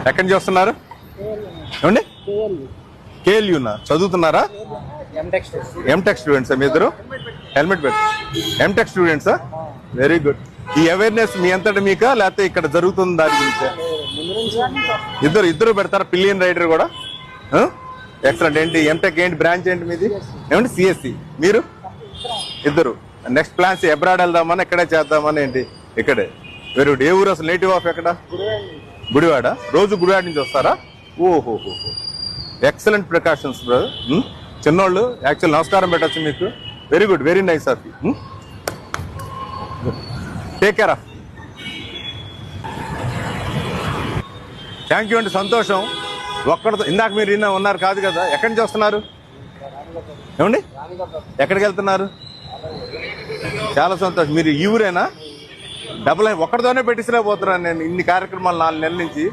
ఎక్కడి నుంచి వస్తున్నారు? ఏమండి? కేఎల్యూనా చదువుతున్నారా? ఎంటెక్ స్టూడెంట్సా మీ ఇద్దరు? హెల్మెట్ పెట్టు. ఎంటెక్ స్టూడెంట్సా? Very good. ఈ అవేర్నెస్ మీ అంతటా మీకా లేకపోతే ఇక్కడ జరుగుతుంది దాని గురించి? ఇద్దరు పెడతారా? పిలియన్ రైడర్ కూడా ఎక్సలెంట్. ఏంటి ఎంటెక్ ఏంటి బ్రాంచ్ ఏంటి మీది? ఏమండి? సిఎస్సి. మీరు ఇద్దరు నెక్స్ట్ ప్లాన్స్ ఎబ్రాడ్ వెళ్దామని ఇక్కడే చేద్దామని ఏంటి? ఇక్కడే. Very good. ఏ ఊరు అసలు? నేటివ్ ఆఫ్ ఎక్కడ? గుడివాడ. రోజు గుడివాడ నుంచి వస్తారా? ఓహోహో, ఎక్సలెంట్ ప్రికాషన్స్ బ్రదర్. చిన్నోళ్ళు యాక్చువల్ నమస్కారం పెట్టచ్చు మీకు. Very good, very nice of you. Take care of. Thank you అండి, సంతోషం. ఒక్కడితో ఇందాక మీరు ఉన్నారు కాదు కదా? ఎక్కడి నుంచి వస్తున్నారు? ఏమండి? ఎక్కడికి వెళ్తున్నారు? చాలా సంతోషం. మీరు ఈ ఊరేనా? ఒక్కడితోనే పెట్టించలేకపోతున్నాను నేను ఇన్ని కార్యక్రమాలు 4 నెలల నుంచి.